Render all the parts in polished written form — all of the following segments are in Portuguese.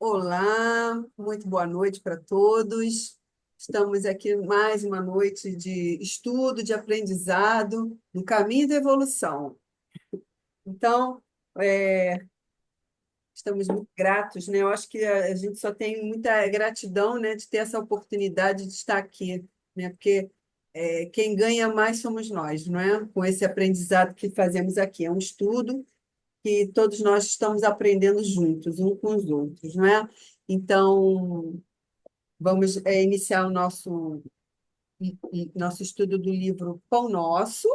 Olá, muito boa noite para todos. Estamos aqui mais uma noite de estudo, de aprendizado, no caminho da evolução. Então, é, estamos muito gratos, né? Eu acho que a gente só tem muita gratidão, né, de ter essa oportunidade de estar aqui, né? Porque quem ganha mais somos nós, não é? Com esse aprendizado que fazemos aqui. É um estudo que todos nós estamos aprendendo juntos, uns com os outros, não é? Então, vamos iniciar o nosso estudo do livro Pão Nosso.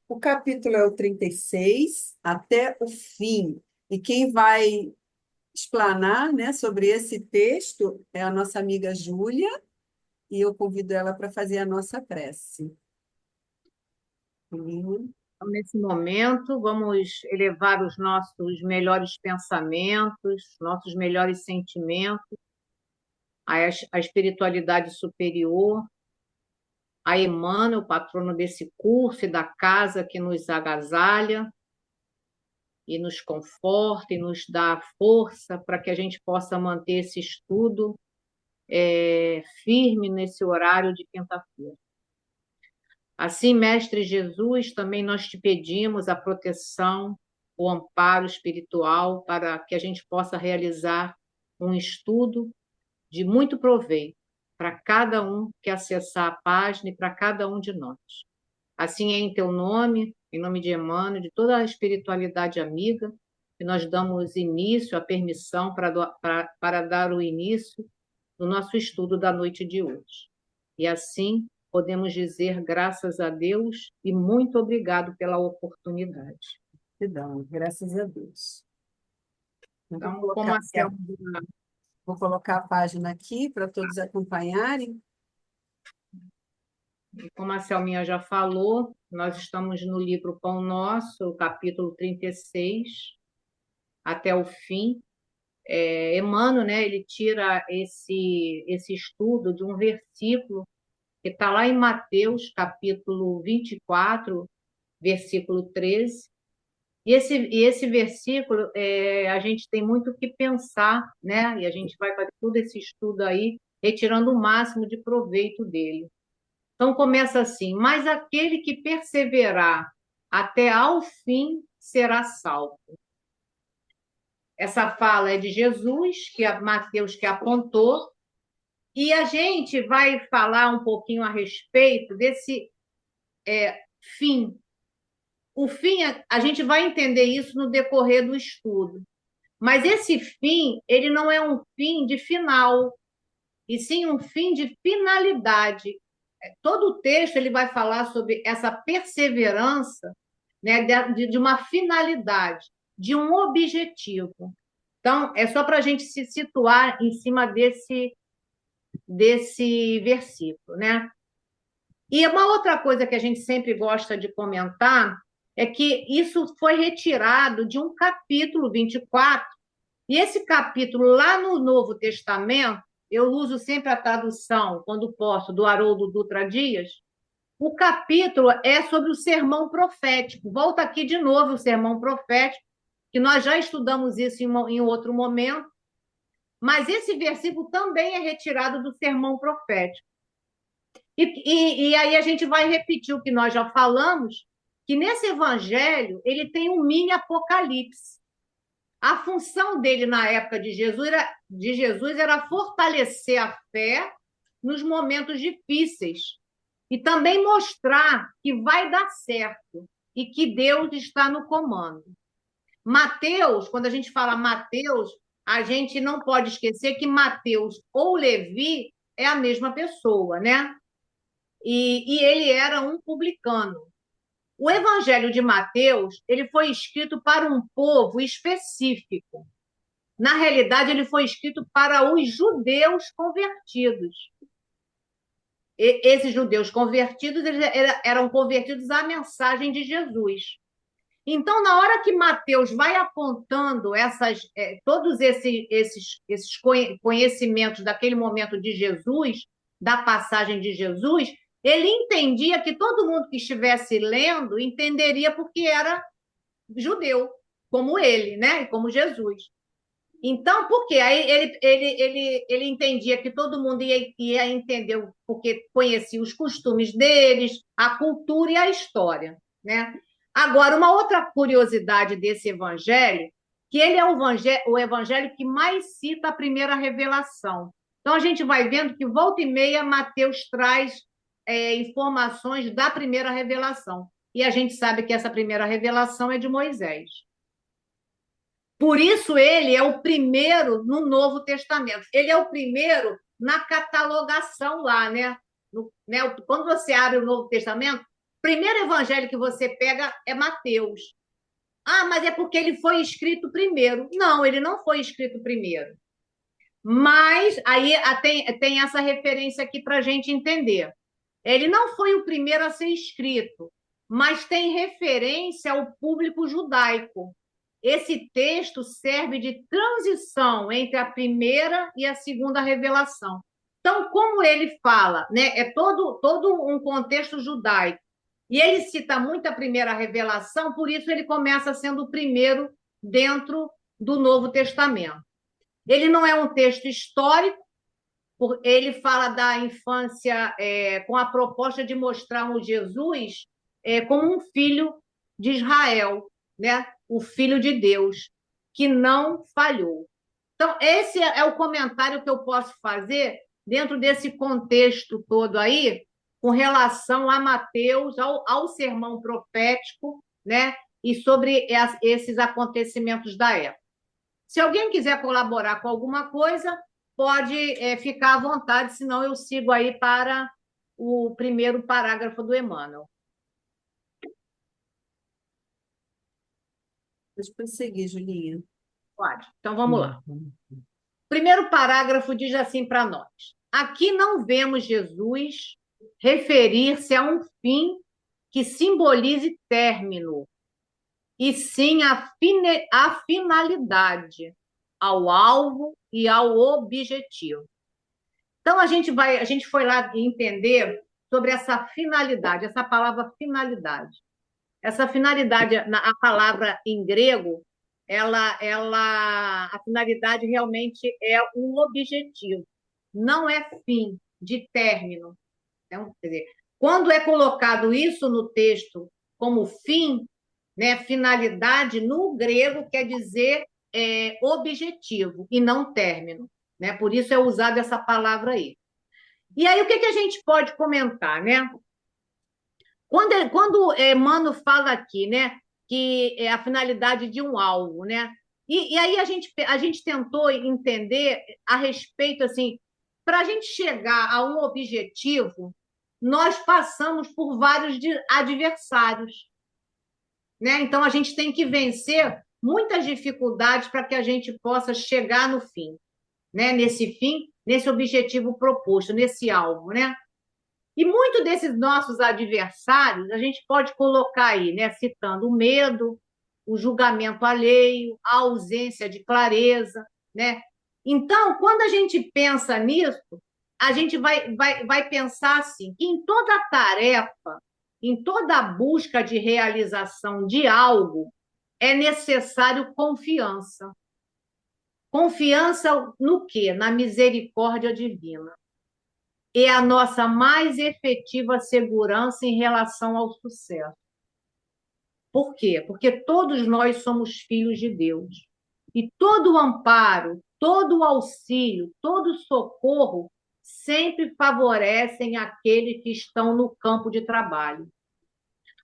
O capítulo é o 36 até o fim. E quem vai explanar, né, sobre esse texto é a nossa amiga Júlia, e eu convido ela para fazer a nossa prece. Então, nesse momento, vamos elevar os nossos melhores pensamentos, nossos melhores sentimentos à espiritualidade superior, a Emmanuel, o patrono desse curso e da casa que nos agasalha e nos conforta e nos dá força para que a gente possa manter esse estudo firme nesse horário de quinta-feira. Assim, Mestre Jesus, também nós te pedimos a proteção, o amparo espiritual para que a gente possa realizar um estudo de muito proveito para cada um que acessar a página e para cada um de nós. Assim é em teu nome, em nome de Emmanuel, de toda a espiritualidade amiga, que nós damos início, a permissão para dar o início do nosso estudo da noite de hoje. E assim podemos dizer graças a Deus e muito obrigado pela oportunidade. Perdão, graças a Deus. Eu vou Então, colocar, vou colocar a página aqui para todos acompanharem. como a Selminha já falou, nós estamos no livro Pão Nosso, o capítulo 36, até o fim. Emmanuel, né, ele tira esse estudo de um versículo que está lá em Mateus, capítulo 24, versículo 13. E esse versículo, a gente tem muito o que pensar, né? E a gente vai fazer todo esse estudo aí, retirando o máximo de proveito dele. Então, começa assim: mas aquele que perseverar até ao fim será salvo. Essa fala é de Jesus, que é Mateus que apontou, e a gente vai falar um pouquinho a respeito desse fim. O fim, a gente vai entender isso no decorrer do estudo. Mas esse fim, ele não é um fim de final, e sim um fim de finalidade. Todo o texto ele vai falar sobre essa perseverança, né, de uma finalidade, de um objetivo. Então, é só para a gente se situar em cima desse versículo, né? E uma outra coisa que a gente sempre gosta de comentar é que isso foi retirado de um capítulo 24, e esse capítulo lá no Novo Testamento, eu uso sempre a tradução, quando posso, do Haroldo Dutra Dias. O capítulo é sobre o sermão profético. Volta aqui de novo o sermão profético, que nós já estudamos isso em outro momento, mas esse versículo também é retirado do sermão profético. E aí a gente vai repetir o que nós já falamos, que nesse evangelho ele tem um mini apocalipse. A função dele na época de Jesus era fortalecer a fé nos momentos difíceis e também mostrar que vai dar certo e que Deus está no comando. Mateus, quando a gente fala Mateus, a gente não pode esquecer que Mateus ou Levi é a mesma pessoa, né? E ele era um publicano. O Evangelho de Mateus, ele foi escrito para um povo específico. Na realidade, ele foi escrito para os judeus convertidos. Esses judeus convertidos eles eram convertidos à mensagem de Jesus. Então, na hora que Mateus vai apontando todos esses conhecimentos daquele momento de Jesus, da passagem de Jesus, ele entendia que todo mundo que estivesse lendo entenderia porque era judeu, como ele, né? Como Jesus. Então, por quê? Aí ele entendia que todo mundo ia entender, porque conhecia os costumes deles, a cultura e a história, né? Agora, uma outra curiosidade desse evangelho, que ele é o evangelho que mais cita a primeira revelação. Então, a gente vai vendo que volta e meia Mateus traz informações da primeira revelação. E a gente sabe que essa primeira revelação é de Moisés. Por isso, ele é o primeiro no Novo Testamento. Ele é o primeiro na catalogação lá, né? Quando você abre o Novo Testamento, o primeiro evangelho que você pega é Mateus. Ah, mas é porque ele foi escrito primeiro. Não, ele não foi escrito primeiro. Mas aí tem essa referência aqui para a gente entender. Ele não foi o primeiro a ser escrito, mas tem referência ao público judaico. Esse texto serve de transição entre a primeira e a segunda revelação. Então, como ele fala, né, é todo um contexto judaico, e ele cita muito a primeira revelação, por isso ele começa sendo o primeiro dentro do Novo Testamento. Ele não é um texto histórico, ele fala da infância com a proposta de mostrar o Jesus como um filho de Israel, né? O filho de Deus, que não falhou. Então, esse é o comentário que eu posso fazer dentro desse contexto todo aí, com relação a Mateus, ao sermão profético, né? E sobre esses acontecimentos da época. Se alguém quiser colaborar com alguma coisa, pode ficar à vontade, senão eu sigo aí para o primeiro parágrafo do Emmanuel. Pode prosseguir, Julinha. Pode. Então, vamos lá. O primeiro parágrafo diz assim para nós: aqui não vemos Jesus referir-se a um fim que simbolize término, e sim a finalidade, ao alvo e ao objetivo. Então, a gente foi lá entender sobre essa finalidade, essa palavra finalidade. Essa finalidade, a palavra em grego, a finalidade realmente é um objetivo, não é fim, de término. Então, quer dizer, quando é colocado isso no texto como fim, né, finalidade, no grego quer dizer objetivo e não término. Né? Por isso é usada essa palavra aí. E aí, o que a gente pode comentar, né? Quando Emmanuel fala aqui, né, que é a finalidade de um alvo, né? E aí a gente tentou entender a respeito, assim, para a gente chegar a um objetivo, nós passamos por vários adversários, né? Então, a gente tem que vencer muitas dificuldades para que a gente possa chegar no fim, né? Nesse fim, nesse objetivo proposto, nesse alvo, né? E muito desses nossos adversários a gente pode colocar aí, né? Citando o medo, o julgamento alheio, a ausência de clareza, né? Então, quando a gente pensa nisso, a gente vai pensar assim, que em toda tarefa, em toda busca de realização de algo, é necessário confiança. Confiança no quê? Na misericórdia divina. É a nossa mais efetiva segurança em relação ao sucesso. Por quê? Porque todos nós somos filhos de Deus. E todo o amparo, todo o auxílio, todo o socorro sempre favorecem aqueles que estão no campo de trabalho.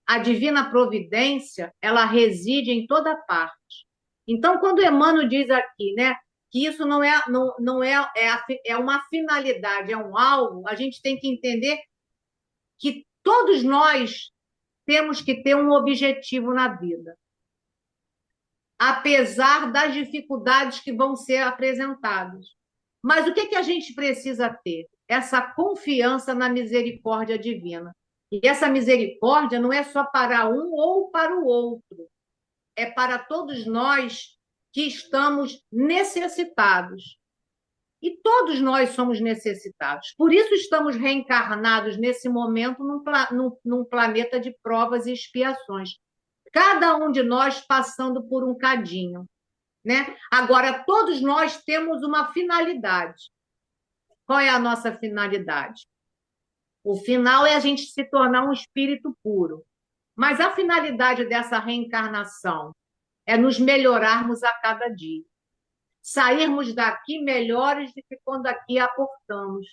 A divina providência, ela reside em toda parte. Então, quando Emmanuel diz aqui, né, que isso é uma finalidade, é um alvo, a gente tem que entender que todos nós temos que ter um objetivo na vida, apesar das dificuldades que vão ser apresentadas. Mas o que a gente precisa ter? Essa confiança na misericórdia divina. E essa misericórdia não é só para um ou para o outro, é para todos nós que estamos necessitados. E todos nós somos necessitados. Por isso estamos reencarnados nesse momento num planeta de provas e expiações. Cada um de nós passando por um cadinho. né? Agora, todos nós temos uma finalidade. Qual é a nossa finalidade? O final é a gente se tornar um espírito puro. Mas a finalidade dessa reencarnação é nos melhorarmos a cada dia. Sairmos daqui melhores do que quando aqui aportamos.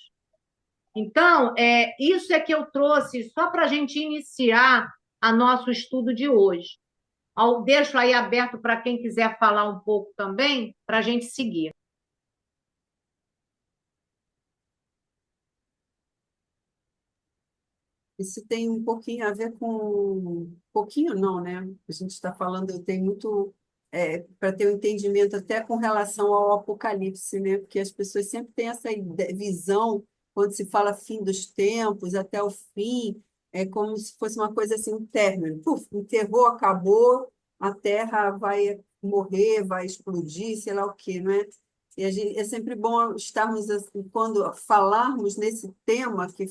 Então, isso é que eu trouxe só para a gente iniciar a nosso estudo de hoje. Deixo aí aberto para quem quiser falar um pouco também, para a gente seguir. Isso tem um pouquinho a ver com... Pouquinho não, né? A gente está falando, tem muito... para ter um entendimento até com relação ao Apocalipse, né? Porque as pessoas sempre têm essa visão, quando se fala fim dos tempos, até o fim, é como se fosse uma coisa assim, um término. Puf, enterrou, acabou, a Terra vai morrer, vai explodir, sei lá o quê, não é? E é sempre bom estarmos, assim, quando falarmos nesse tema que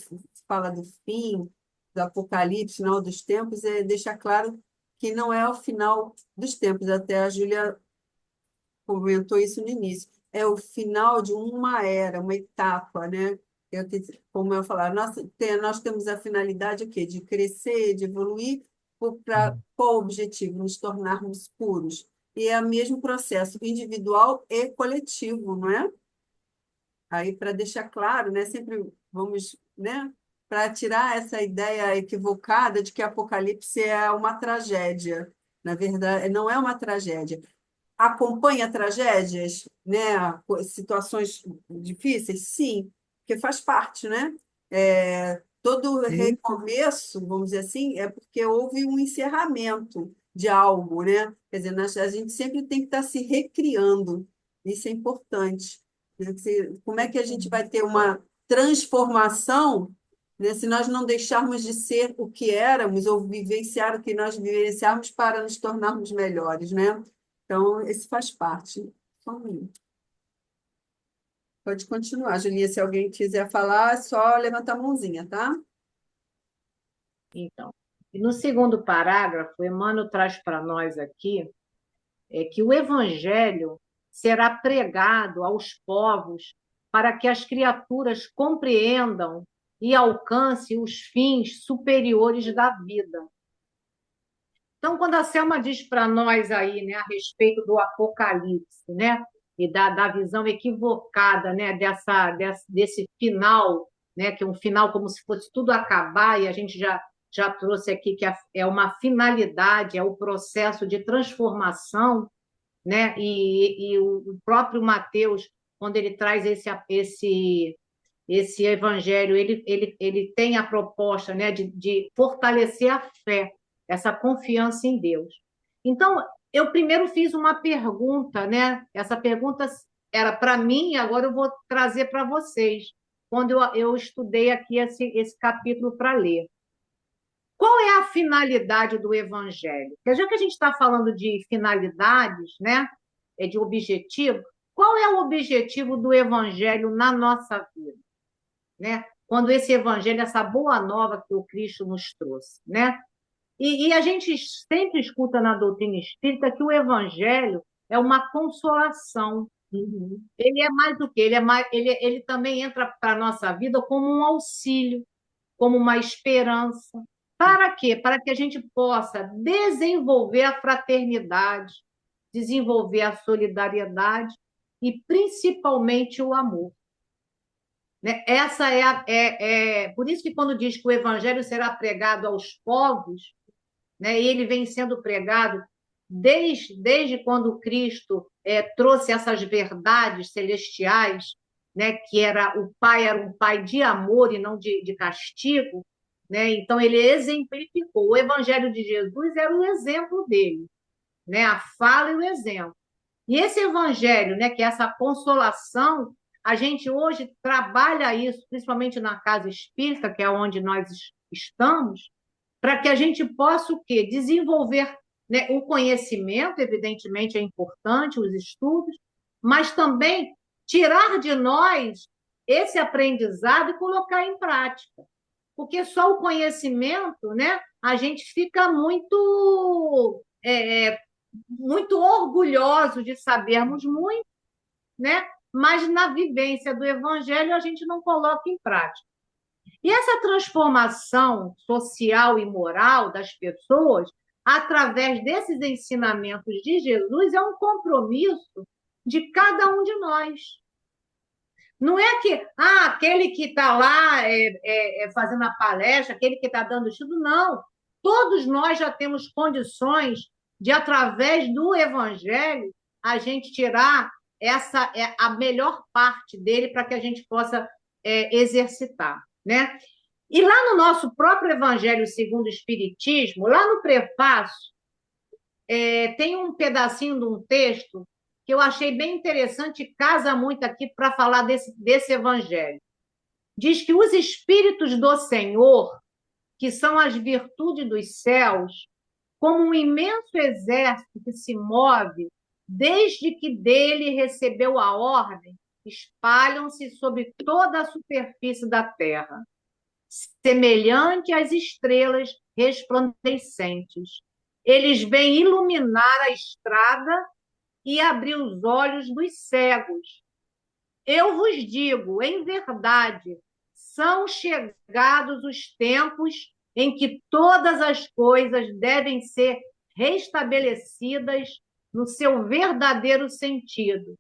fala do fim, do Apocalipse, final dos tempos, é deixar claro que não é o final dos tempos. Até a Júlia comentou isso no início. É o final de uma era, uma etapa, né? Como eu falar, nós temos a finalidade o quê? De crescer, de evoluir, para qual objetivo? Nos tornarmos puros. E é o mesmo processo individual e coletivo, não é? Aí, para deixar claro, né, sempre vamos, né, para tirar essa ideia equivocada de que Apocalipse é uma tragédia. Na verdade, não é uma tragédia. Acompanha tragédias, né, situações difíceis? Sim, porque faz parte, né? Todo Sim. recomeço, vamos dizer assim, é porque houve um encerramento de algo, né? Quer dizer, a gente sempre tem que estar se recriando. Isso é importante, né? Como é que a gente vai ter uma transformação, né, se nós não deixarmos de ser o que éramos ou vivenciar o que nós vivenciarmos para nos tornarmos melhores, né? Então, esse faz parte. Só um minuto. Pode continuar, Julinha. Se alguém quiser falar, é só levantar a mãozinha, tá? Então, e no segundo parágrafo, Emmanuel traz para nós aqui que o evangelho será pregado aos povos para que as criaturas compreendam e alcancem os fins superiores da vida. Então, quando a Selma diz para nós aí, né, a respeito do Apocalipse, né, e da visão equivocada, né, desse final, né, que é um final como se fosse tudo acabar, e a gente já trouxe aqui que é uma finalidade, é o processo de transformação, né, e o próprio Mateus, quando ele traz esse evangelho, ele tem a proposta, né, de fortalecer a fé, essa confiança em Deus. Então, eu primeiro fiz uma pergunta, né? Essa pergunta era para mim, e agora eu vou trazer para vocês, quando eu estudei aqui esse capítulo para ler. Qual é a finalidade do evangelho? Porque já que a gente está falando de finalidades, né? De objetivo, qual é o objetivo do evangelho na nossa vida? Né? Quando esse evangelho, essa boa nova que o Cristo nos trouxe, né? E a gente sempre escuta na doutrina espírita que o evangelho é uma consolação. Uhum. Ele é mais do que ele também entra para a nossa vida como um auxílio, como uma esperança. Para quê? Para que a gente possa desenvolver a fraternidade, desenvolver a solidariedade e principalmente o amor. Né? Essa por isso que quando diz que o evangelho será pregado aos povos, né, e ele vem sendo pregado desde quando Cristo trouxe essas verdades celestiais, né, que era um pai de amor e não de castigo, né? Então ele exemplificou. O evangelho de Jesus era o exemplo dele, né? A fala e o exemplo. E esse evangelho, né, que é essa consolação, a gente hoje trabalha isso, principalmente na casa espírita, que é onde nós estamos, para que a gente possa o quê? Desenvolver, né, o conhecimento, evidentemente é importante, os estudos, mas também tirar de nós esse aprendizado e colocar em prática. Porque só o conhecimento, né, a gente fica muito muito orgulhosos de sabermos muito, né? Mas na vivência do evangelho a gente não coloca em prática. E essa transformação social e moral das pessoas, através desses ensinamentos de Jesus, é um compromisso de cada um de nós. Não é que aquele que está lá fazendo a palestra, aquele que está dando estudo, não. Todos nós já temos condições de, através do Evangelho, a gente tirar essa a melhor parte dele para que a gente possa exercitar, né? E lá no nosso próprio Evangelho segundo o Espiritismo, lá no prefácio, tem um pedacinho de um texto que eu achei bem interessante e casa muito aqui para falar desse evangelho. Diz que os espíritos do Senhor, que são as virtudes dos céus, como um imenso exército que se move, desde que dele recebeu a ordem, espalham-se sobre toda a superfície da terra, semelhante às estrelas resplandecentes. Eles vêm iluminar a estrada e abrir os olhos dos cegos. Eu vos digo, em verdade, são chegados os tempos em que todas as coisas devem ser restabelecidas no seu verdadeiro sentido,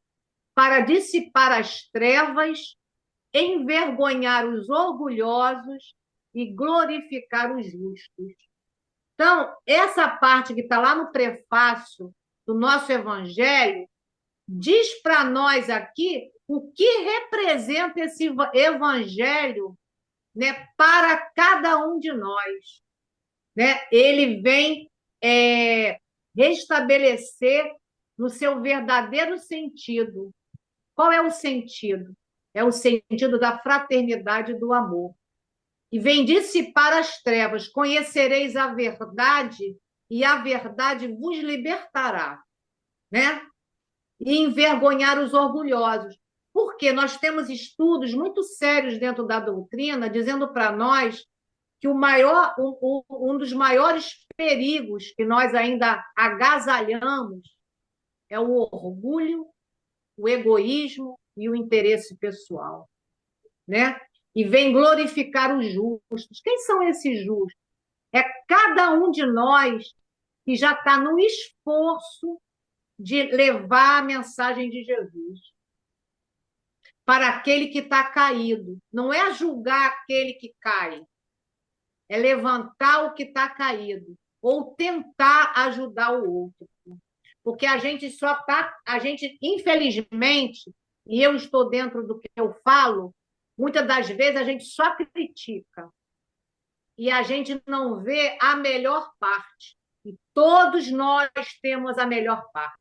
para dissipar as trevas, envergonhar os orgulhosos e glorificar os justos. Então, essa parte que está lá no prefácio do nosso Evangelho diz para nós aqui o que representa esse Evangelho, né, para cada um de nós. Né? Ele vem restabelecer no seu verdadeiro sentido. Qual é o sentido? É o sentido da fraternidade e do amor. E vem dissipar as trevas. Conhecereis a verdade e a verdade vos libertará. Né? E envergonhar os orgulhosos. Porque nós temos estudos muito sérios dentro da doutrina dizendo para nós que um dos maiores perigos que nós ainda agasalhamos é o orgulho, o egoísmo e o interesse pessoal. Né? E vem glorificar os justos. Quem são esses justos? É cada um de nós que já está no esforço de levar a mensagem de Jesus para aquele que está caído. Não é julgar aquele que cai, é levantar o que está caído ou tentar ajudar o outro. Porque a gente infelizmente, e eu estou dentro do que eu falo, muitas das vezes a gente só critica e a gente não vê a melhor parte. E todos nós temos a melhor parte.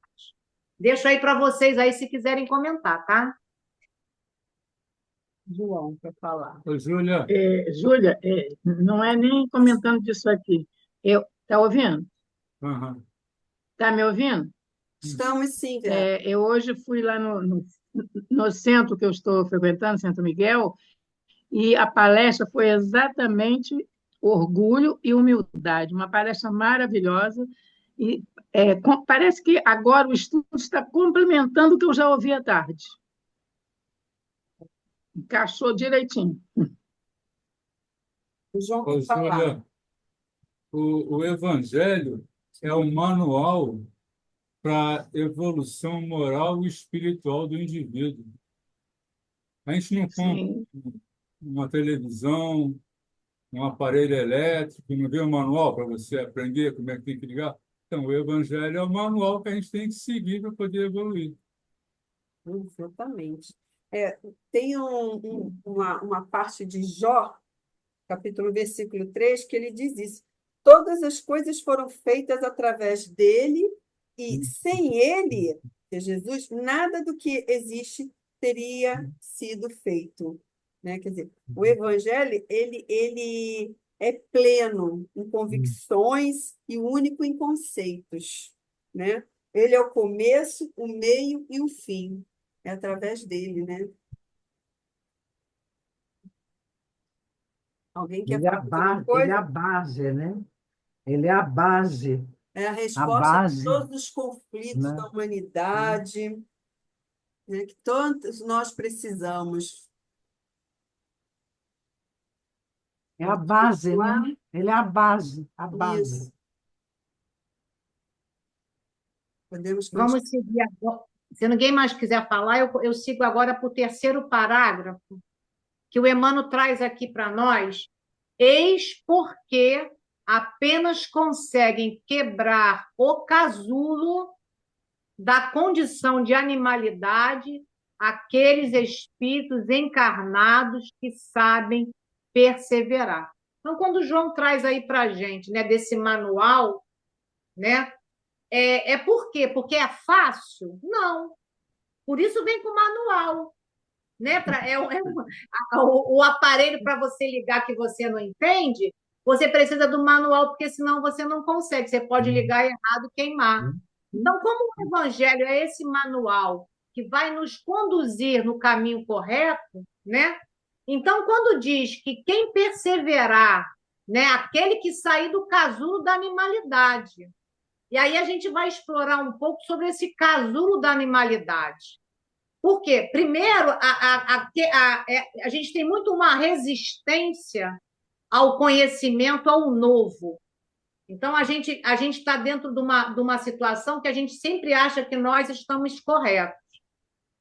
Deixo aí para vocês aí se quiserem comentar, tá? João, para falar. Ô, Júlia, Júlia, não é nem comentando disso aqui. Tá ouvindo? aham. Tá me ouvindo? Estamos sim, Vera. Eu hoje fui lá no centro que eu estou frequentando, Centro Miguel, e a palestra foi exatamente orgulho e humildade, uma palestra maravilhosa. E parece que agora o estudo está complementando o que eu já ouvi à tarde. Encaixou direitinho. O João Ô, quer falar. Júlia, o Evangelho é um manual para a evolução moral e espiritual do indivíduo. A gente não compra Sim, uma televisão, um aparelho elétrico, não vê um manual para você aprender como é que tem que ligar. Então, o Evangelho é o manual que a gente tem que seguir para poder evoluir. Exatamente. Tem uma parte de Jó, capítulo versículo 3, que ele diz isso. Todas as coisas foram feitas através dele, e sem ele, que é Jesus, nada do que existe teria sido feito. Né? Quer dizer, o Evangelho ele é pleno em convicções e único em conceitos. Né? Ele é o começo, o meio e o fim. É através dele, né? Alguém quer Ele é a falar alguma base, ele é coisa? a base, né? Ele é a base É a A resposta a base, todos os conflitos né? da humanidade, né, que todos nós precisamos. É a base, né? Continuar Ele é a base, a base. isso. Podemos continuar. Vamos seguir agora. Se ninguém mais quiser falar, eu sigo agora para o terceiro parágrafo, que o Emmanuel traz aqui para nós. Eis porque apenas conseguem quebrar o casulo da condição de animalidade aqueles espíritos encarnados que sabem perseverar. Então, quando o João traz aí para a gente, né, desse manual, né, por quê? Porque é fácil? Não. Por isso vem com o manual. Né? O aparelho para você ligar que você não entende, você precisa do manual, porque senão você não consegue. Você pode ligar errado e queimar. Então, como o Evangelho é esse manual que vai nos conduzir no caminho correto, né? Então, quando diz que quem perseverar, né, aquele que sair do casulo da animalidade, e aí a gente vai explorar um pouco sobre esse casulo da animalidade. Por quê? Primeiro, a gente tem muito uma resistência ao conhecimento, ao novo. Então, a gente está dentro de uma situação que a gente sempre acha que nós estamos corretos.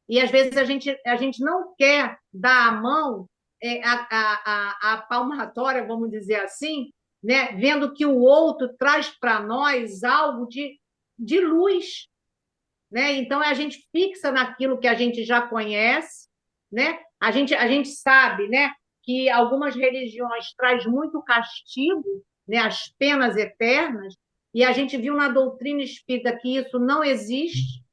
E, às vezes, a gente não quer dar a mão, a palmatória, vamos dizer assim, né? Vendo que o outro traz para nós algo de luz, né? Então, a gente fixa naquilo que a gente já conhece, né? A gente sabe, né, que algumas religiões traz muito castigo, né, as penas eternas, e a gente viu na doutrina espírita que isso não existe,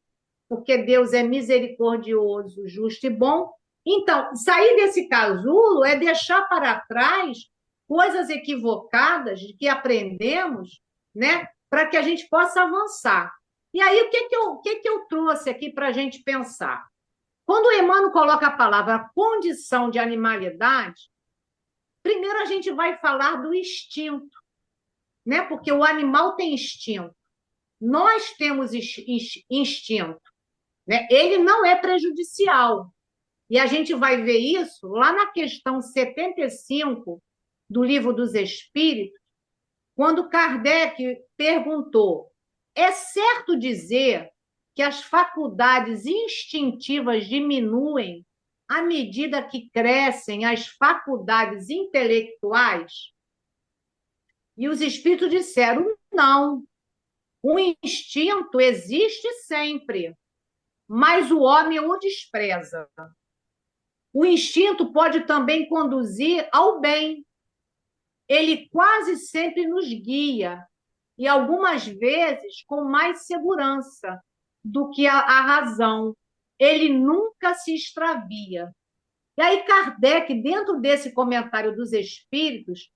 porque Deus é misericordioso, justo e bom. Então, sair desse casulo é deixar para trás coisas equivocadas de que aprendemos, né, para que a gente possa avançar. E aí, o que eu trouxe aqui para a gente pensar? Quando o Emmanuel coloca a palavra condição de animalidade, primeiro a gente vai falar do instinto, né? Porque o animal tem instinto. Nós temos instinto, né? Ele não é prejudicial. E a gente vai ver isso lá na questão 75 do Livro dos Espíritos, quando Kardec perguntou: é certo dizer que as faculdades instintivas diminuem à medida que crescem as faculdades intelectuais? E os espíritos disseram: não. O instinto existe sempre, mas o homem o despreza. O instinto pode também conduzir ao bem. Ele quase sempre nos guia, e algumas vezes com mais segurança do que a razão. Ele nunca se extravia. E aí Kardec, dentro desse comentário dos Espíritos,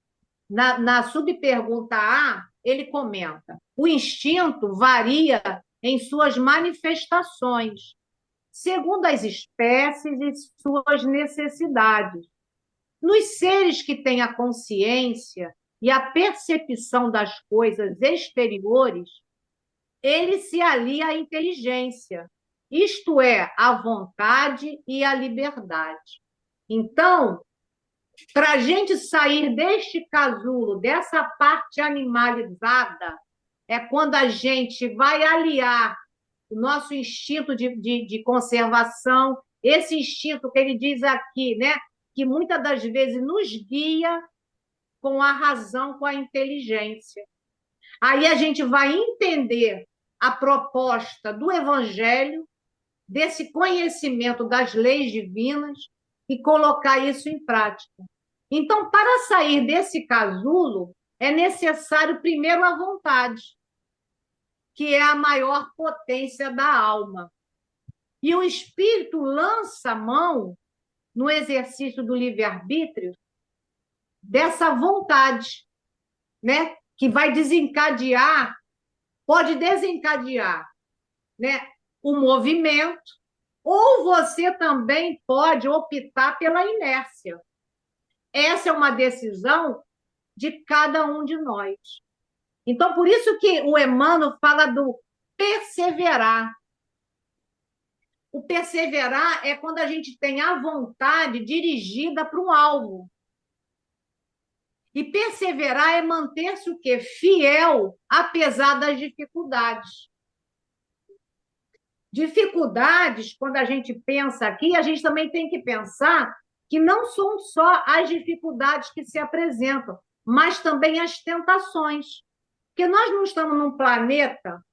na subpergunta A, ele comenta: o instinto varia em suas manifestações, segundo as espécies e suas necessidades. Nos seres que têm a consciência e a percepção das coisas exteriores, ele se alia à inteligência, isto é, à vontade e à liberdade. Então, para a gente sair deste casulo, dessa parte animalizada, é quando a gente vai aliar o nosso instinto de conservação, esse instinto que ele diz aqui, né, que muitas das vezes nos guia com a razão, com a inteligência. Aí a gente vai entender a proposta do Evangelho, desse conhecimento das leis divinas e colocar isso em prática. Então, para sair desse casulo, é necessário primeiro a vontade, que é a maior potência da alma. E o espírito lança a mão, no exercício do livre-arbítrio, dessa vontade, né? Que vai desencadear, pode desencadear, né, o movimento, ou você também pode optar pela inércia. Essa é uma decisão de cada um de nós. Então, por isso que o Emmanuel fala do perseverar. O perseverar é quando a gente tem a vontade dirigida para um alvo. E perseverar é manter-se o quê? Fiel, apesar das dificuldades. Dificuldades, quando a gente pensa aqui, a gente também tem que pensar que não são só as dificuldades que se apresentam, mas também as tentações. Porque nós não estamos num planeta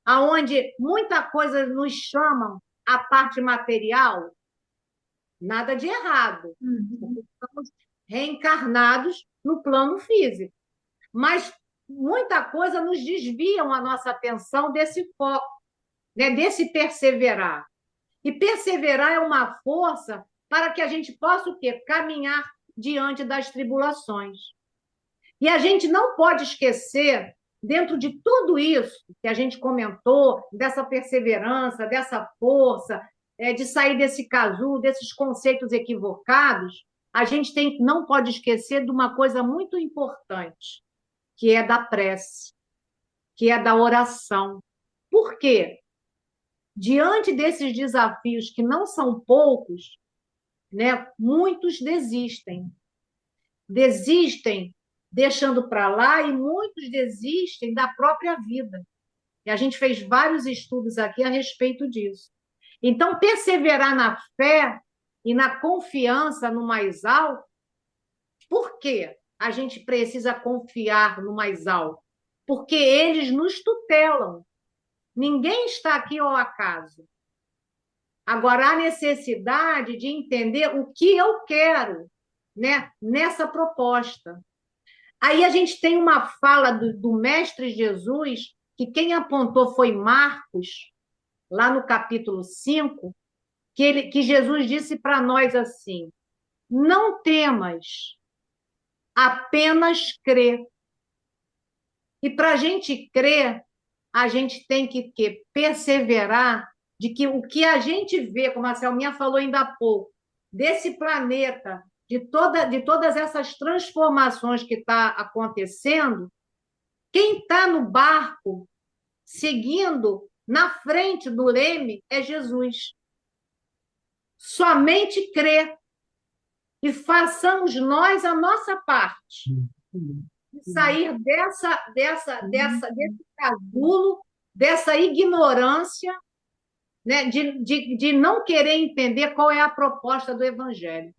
onde muita coisa nos chamam a parte material, nada de errado. Estamos reencarnados no plano físico. Mas muita coisa nos desviam a nossa atenção desse foco, né, desse perseverar. E perseverar é uma força para que a gente possa o quê? Caminhar diante das tribulações. E a gente não pode esquecer, dentro de tudo isso que a gente comentou, dessa perseverança, dessa força, de sair desse casulo, desses conceitos equivocados, a gente não pode esquecer de uma coisa muito importante, que é da prece, que é da oração. Por quê? Diante desses desafios, que não são poucos, né, muitos desistem. Desistem deixando para lá e muitos desistem da própria vida. E a gente fez vários estudos aqui a respeito disso. Então, perseverar na fé e na confiança no mais alto, por quê? A gente precisa confiar no mais alto? Porque eles nos tutelam. Ninguém está aqui ao acaso. Agora, há necessidade de entender o que eu quero, né, nessa proposta. Aí a gente tem uma fala do Mestre Jesus, que quem apontou foi Marcos, lá no capítulo 5, que Jesus disse para nós assim: não temas, apenas crê. E para a gente crer, a gente tem que perseverar de que o que a gente vê, como a Selminha falou ainda há pouco, desse planeta, de todas essas transformações que está acontecendo, quem está no barco, seguindo na frente do leme, é Jesus. Somente crer e façamos nós a nossa parte. Sair desse casulo, dessa ignorância, né, de não querer entender qual é a proposta do Evangelho.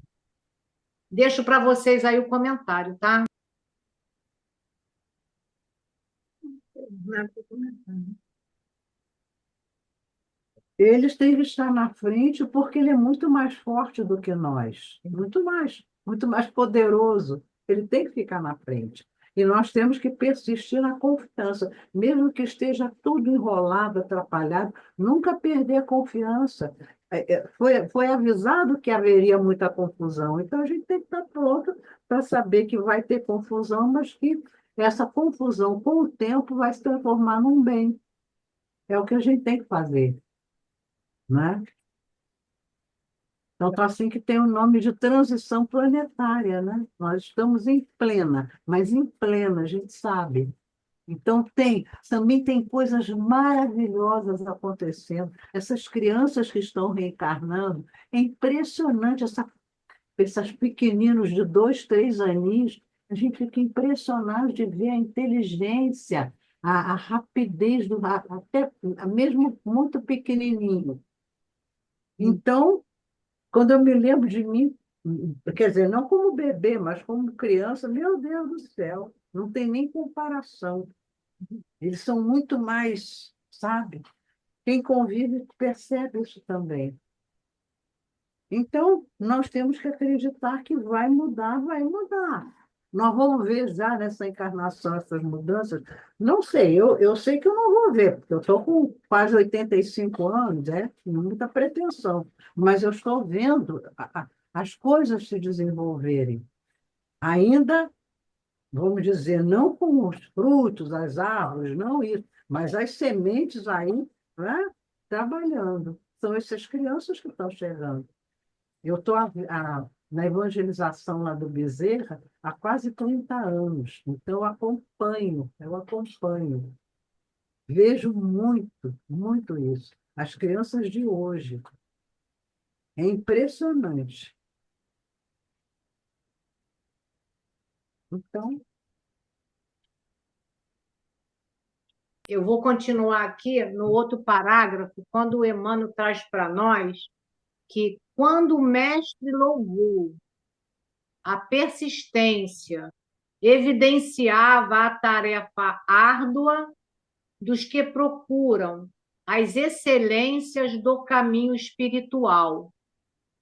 Deixo para vocês aí o comentário, tá? Eles têm que estar na frente porque ele é muito mais forte do que nós, muito mais poderoso. Ele tem que ficar na frente. E nós temos que persistir na confiança, mesmo que esteja tudo enrolado, atrapalhado, nunca perder a confiança. Foi avisado que haveria muita confusão, então a gente tem que estar pronto para saber que vai ter confusão, mas que essa confusão, com o tempo, vai se transformar num bem. É o que a gente tem que fazer, né? Então, tá assim que tem o nome de transição planetária, né? Nós estamos em plena, mas em plena, a gente sabe. Então, também tem coisas maravilhosas acontecendo. Essas crianças que estão reencarnando, é impressionante, esses pequeninos de 2, 3 aninhos, a gente fica impressionado de ver a inteligência, a rapidez, até mesmo muito pequenininho. Então, quando eu me lembro de mim, quer dizer, não como bebê, mas como criança, meu Deus do céu, não tem nem comparação. Eles são muito mais, sabe? Quem convive percebe isso também. Então, nós temos que acreditar que vai mudar, vai mudar. Nós vamos ver já nessa encarnação essas mudanças. Não sei, eu sei que eu não vou ver, porque eu estou com quase 85 anos, muita pretensão, mas eu estou vendo as coisas se desenvolverem. Ainda, vamos dizer, não com os frutos, as árvores, não isso, mas as sementes aí, né, trabalhando. São essas crianças que estão chegando. Eu estou na evangelização lá do Bezerra há quase 30 anos. Então, eu acompanho. Vejo muito, muito isso. As crianças de hoje. É impressionante. Então, Eu vou continuar aqui no outro parágrafo, quando o Emmanuel traz para nós que quando o mestre louvou a persistência, evidenciava a tarefa árdua dos que procuram as excelências do caminho espiritual.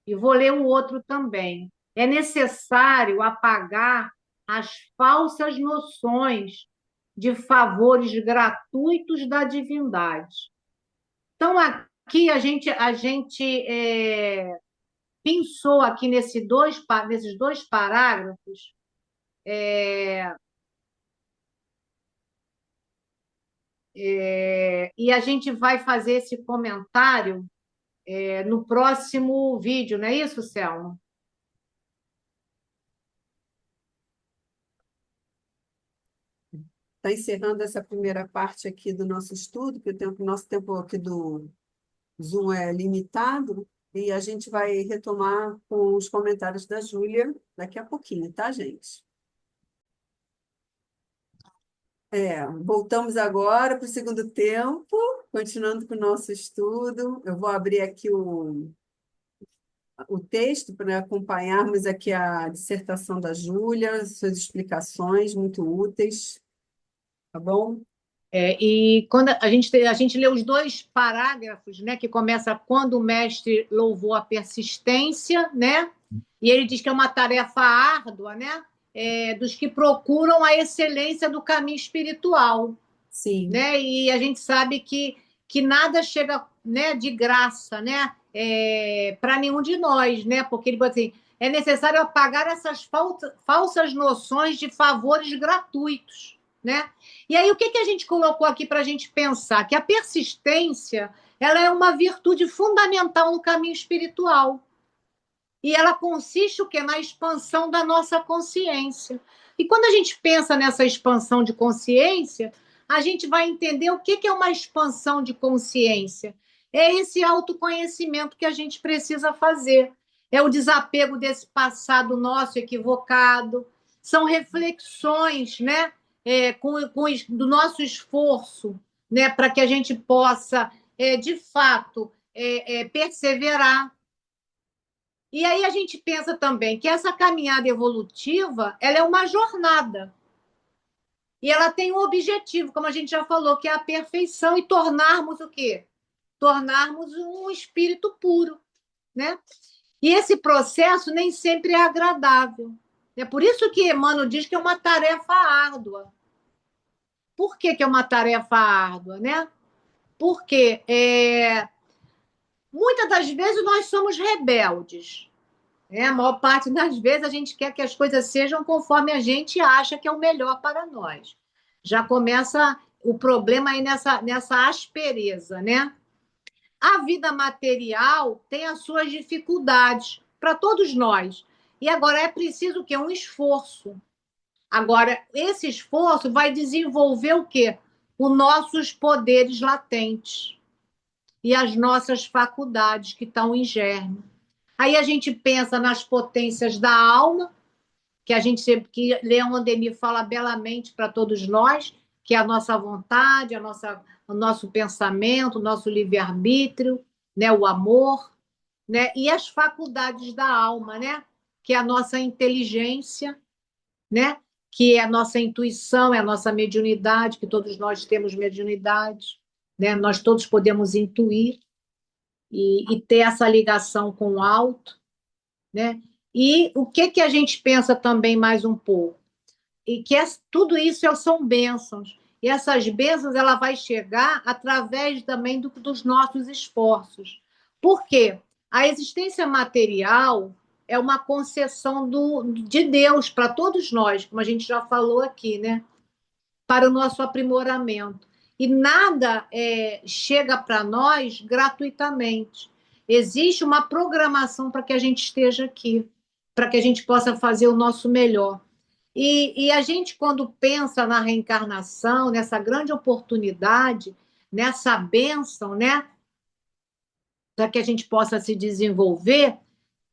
E vou ler o outro também. É necessário apagar as falsas noções de favores gratuitos da divindade. Então, aqui a gente pensou aqui nesses dois parágrafos e a gente vai fazer esse comentário no próximo vídeo, não é isso, Selma? Está encerrando essa primeira parte aqui do nosso estudo, que nosso tempo aqui do Zoom é limitado, e a gente vai retomar com os comentários da Júlia daqui a pouquinho, tá, gente? Voltamos agora para o segundo tempo, continuando com o nosso estudo. Eu vou abrir aqui o texto para acompanharmos aqui a dissertação da Júlia, suas explicações muito úteis, tá bom? E quando a gente lê os dois parágrafos, né, que começa quando o mestre louvou a persistência, né, e ele diz que é uma tarefa árdua, né, dos que procuram a excelência do caminho espiritual, Sim, né, e a gente sabe que nada chega, né, de graça, né, para nenhum de nós, né, porque ele diz assim, é necessário apagar essas falsas noções de favores gratuitos, né? E aí, o que a gente colocou aqui para a gente pensar? Que a persistência ela é uma virtude fundamental no caminho espiritual. E ela consiste o quê? Na expansão da nossa consciência. E quando a gente pensa nessa expansão de consciência, a gente vai entender o que é uma expansão de consciência. É esse autoconhecimento que a gente precisa fazer. É o desapego desse passado nosso equivocado. São reflexões, né? Do nosso esforço, né? Para que a gente possa, de fato, perseverar. E aí a gente pensa também que essa caminhada evolutiva ela é uma jornada. E ela tem um objetivo, como a gente já falou, que é a perfeição e tornarmos o quê? Tornarmos um espírito puro, né? E esse processo nem sempre é agradável. É por isso que Emmanuel diz que é uma tarefa árdua. Por que é uma tarefa árdua, né? Porque muitas das vezes nós somos rebeldes. A maior parte das vezes a gente quer que as coisas sejam conforme a gente acha que é o melhor para nós. Já começa o problema aí nessa aspereza, né? A vida material tem as suas dificuldades para todos nós. E agora é preciso o quê? Um esforço. Agora, esse esforço vai desenvolver o quê? Os nossos poderes latentes e as nossas faculdades que estão em germe. Aí a gente pensa nas potências da alma, que Leon Denis fala belamente para todos nós, que é a nossa vontade, o nosso pensamento, o nosso livre-arbítrio, né, o amor, né, e as faculdades da alma, né, que é a nossa inteligência, né, que é a nossa intuição, é a nossa mediunidade, que todos nós temos mediunidade, né, nós todos podemos intuir e ter essa ligação com o alto, né? E o que a gente pensa também mais um pouco? E que tudo isso são bênçãos. E essas bênçãos ela vai chegar através também dos nossos esforços. Por quê? A existência material é uma concessão de Deus para todos nós, como a gente já falou aqui, né? Para o nosso aprimoramento. E nada chega para nós gratuitamente. Existe uma programação para que a gente esteja aqui. para que a gente possa fazer o nosso melhor. E a gente, quando pensa na reencarnação, nessa grande oportunidade, nessa bênção, né, para que a gente possa se desenvolver,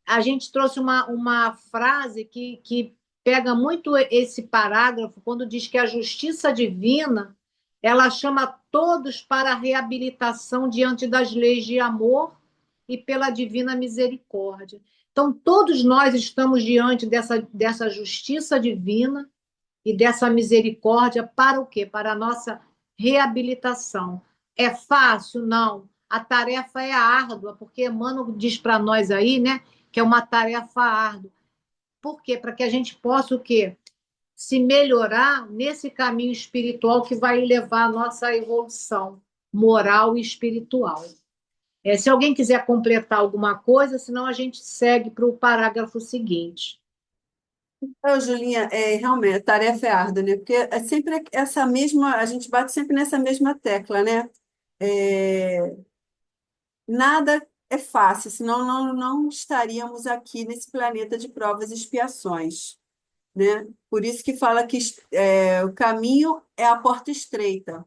a gente trouxe uma frase que pega muito esse parágrafo, quando diz que a justiça divina ela chama todos para a reabilitação diante das leis de amor e pela divina misericórdia. Então, todos nós estamos diante dessa justiça divina e dessa misericórdia para o quê? Para a nossa reabilitação. É fácil? Não. A tarefa é árdua, porque Emmanuel diz para nós aí, né, que é uma tarefa árdua. Por quê? Para que a gente possa o quê? Se melhorar nesse caminho espiritual que vai levar a nossa evolução moral e espiritual. Se alguém quiser completar alguma coisa, senão a gente segue para o parágrafo seguinte. Então, Julinha, realmente, a tarefa é árdua, né? Porque é sempre essa mesma, a gente bate sempre nessa mesma tecla, né? É, nada é fácil, senão não estaríamos aqui nesse planeta de provas e expiações, né? Por isso que fala que o caminho é a porta estreita,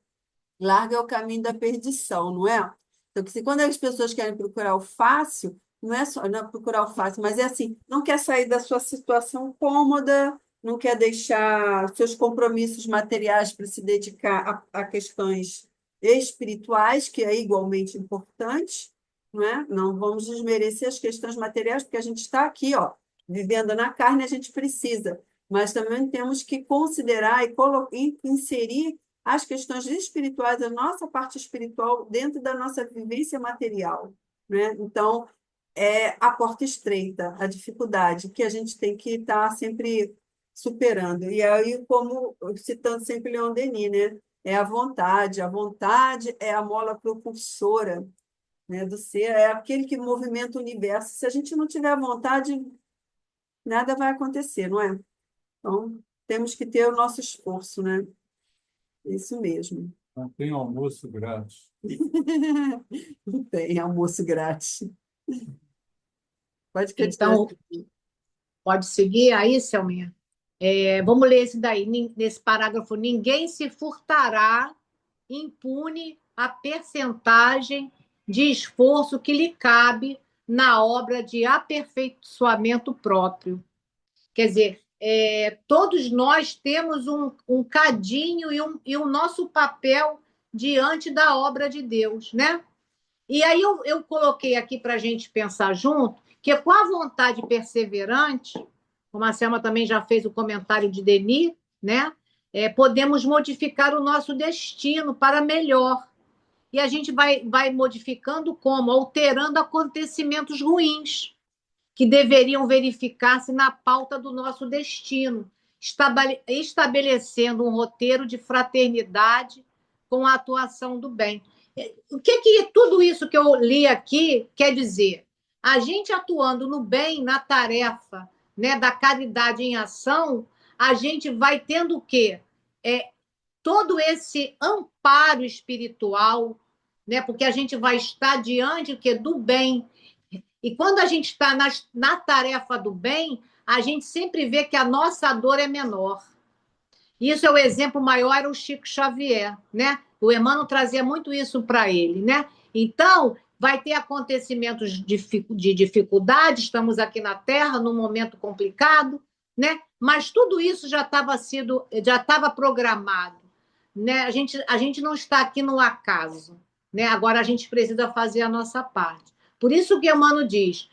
larga é o caminho da perdição, não é? Então, quando as pessoas querem procurar o fácil, não é só não é procurar o fácil, mas é assim, não quer sair da sua situação cômoda, não quer deixar seus compromissos materiais para se dedicar a questões espirituais, que é igualmente importante, não é? Não vamos desmerecer as questões materiais, porque a gente está aqui, ó, vivendo na carne, a gente precisa, mas também temos que considerar e inserir as questões espirituais, a nossa parte espiritual dentro da nossa vivência material, né? Então, é a porta estreita, a dificuldade que a gente tem que estar sempre superando. E aí, como citando sempre Leon Denis, né? É a vontade é a mola propulsora, né, do ser, é aquele que movimenta o universo. Se a gente não tiver vontade, nada vai acontecer, não é? Então, temos que ter o nosso esforço, né? Isso mesmo. Não tem almoço grátis. Não tem almoço grátis. Pode continuar. Então, pode seguir aí, Selminha? Vamos ler esse daí, nesse parágrafo. Ninguém se furtará impune a percentagem de esforço que lhe cabe na obra de aperfeiçoamento próprio. Quer dizer, todos nós temos um cadinho e o nosso papel diante da obra de Deus, né? E aí eu coloquei aqui para a gente pensar junto, que com a vontade perseverante, como a Selma também já fez o comentário de Denis, né? Podemos modificar o nosso destino para melhor. E a gente vai modificando como? Alterando acontecimentos ruins que deveriam verificar-se na pauta do nosso destino, estabelecendo um roteiro de fraternidade com a atuação do bem. O que tudo isso que eu li aqui quer dizer? A gente atuando no bem, na tarefa, né, da caridade em ação, a gente vai tendo o quê? Todo esse amparo espiritual, né, porque a gente vai estar diante do bem. E quando a gente está na tarefa do bem, a gente sempre vê que a nossa dor é menor. Isso é o exemplo maior, era o Chico Xavier, né? O Emmanuel trazia muito isso para ele, né? Então, vai ter acontecimentos de dificuldade, estamos aqui na Terra, num momento complicado, né? Mas tudo isso já estava programado, né? A gente não está aqui no acaso, né? Agora a gente precisa fazer a nossa parte. Por isso que Emmanuel diz,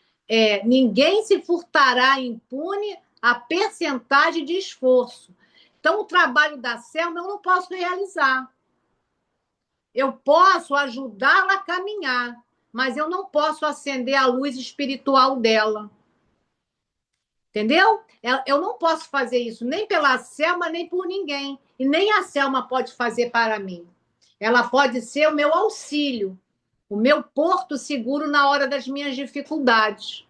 ninguém se furtará impune a percentagem de esforço. Então, o trabalho da Selma eu não posso realizar. Eu posso ajudá-la a caminhar, mas eu não posso acender a luz espiritual dela. Entendeu? Eu não posso fazer isso nem pela Selma, nem por ninguém. E nem a Selma pode fazer para mim. Ela pode ser o meu auxílio, o meu porto seguro na hora das minhas dificuldades.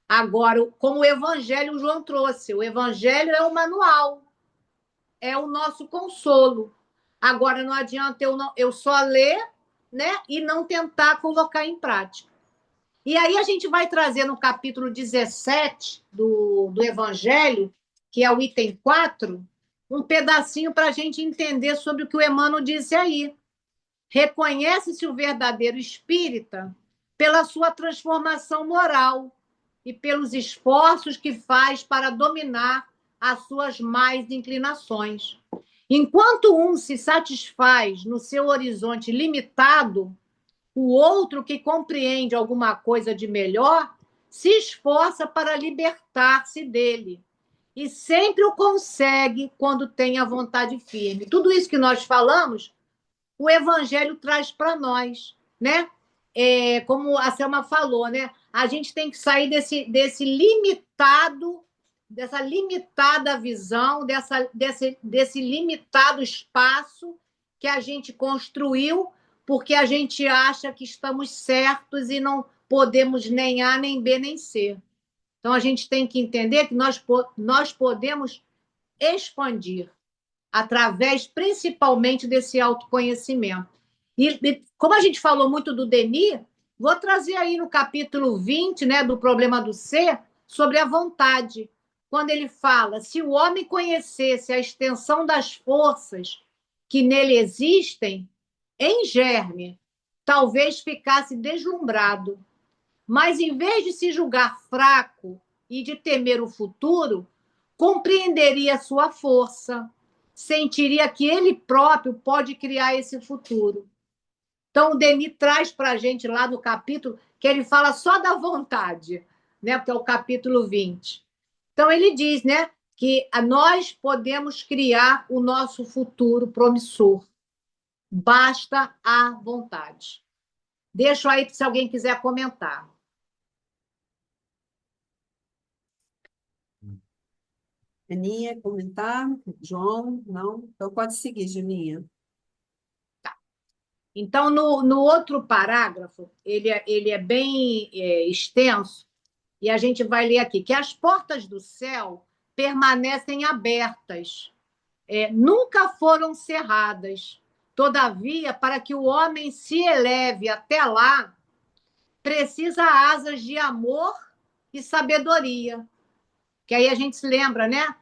Agora, como o Evangelho o João trouxe, o Evangelho é o manual, é o nosso consolo. Agora, não adianta eu só ler, né, e não tentar colocar em prática. E aí a gente vai trazer no capítulo 17 do Evangelho, que é o item 4, um pedacinho para a gente entender sobre o que o Emmanuel disse aí. Reconhece-se o verdadeiro espírita pela sua transformação moral e pelos esforços que faz para dominar as suas más inclinações. Enquanto um se satisfaz no seu horizonte limitado, o outro que compreende alguma coisa de melhor se esforça para libertar-se dele. E sempre o consegue quando tem a vontade firme. Tudo isso que nós falamos, o Evangelho traz para nós, né? Como a Selma falou, né? A gente tem que sair dessa limitada visão, desse limitado espaço que a gente construiu, porque a gente acha que estamos certos e não podemos nem A, nem B, nem C. Então, a gente tem que entender que nós podemos expandir através, principalmente, desse autoconhecimento. E como a gente falou muito do Denis, vou trazer aí no capítulo 20, né, do Problema do Ser, sobre a vontade, quando ele fala: se o homem conhecesse a extensão das forças que nele existem, em germe, talvez ficasse deslumbrado. Mas, em vez de se julgar fraco e de temer o futuro, compreenderia sua força, sentiria que ele próprio pode criar esse futuro. Então, o Denis traz para a gente lá no capítulo que ele fala só da vontade, né? Que é o capítulo 20. Então, ele diz, né, que nós podemos criar o nosso futuro promissor. Basta a vontade. Deixo aí se alguém quiser comentar. Aninha, comentar? João? Não? Então pode seguir, Juninha. Então, no outro parágrafo, ele é bem extenso, e a gente vai ler aqui, que as portas do céu permanecem abertas, nunca foram cerradas. Todavia, para que o homem se eleve até lá, precisa asas de amor e sabedoria. Que aí a gente se lembra, né?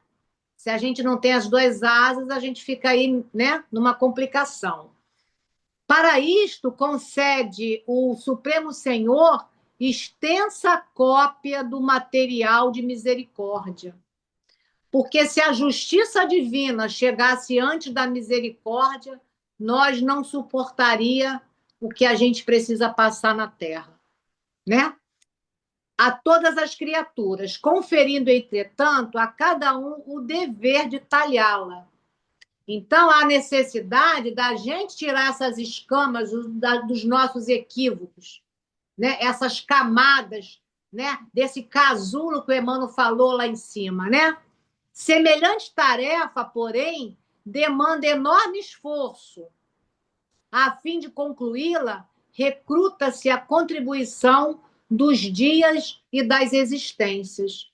Se a gente não tem as duas asas, a gente fica aí, né, numa complicação. Para isto, concede o Supremo Senhor extensa cópia do material de misericórdia. Porque se a justiça divina chegasse antes da misericórdia, nós não suportaria o que a gente precisa passar na Terra, né? A todas as criaturas, conferindo, entretanto, a cada um o dever de talhá-la. Então, há necessidade da gente tirar essas escamas dos nossos equívocos, né? Essas camadas, né? Desse casulo que o Emmanuel falou lá em cima, né? Semelhante tarefa, porém, demanda enorme esforço. A fim de concluí-la, recruta-se a contribuição dos dias e das existências.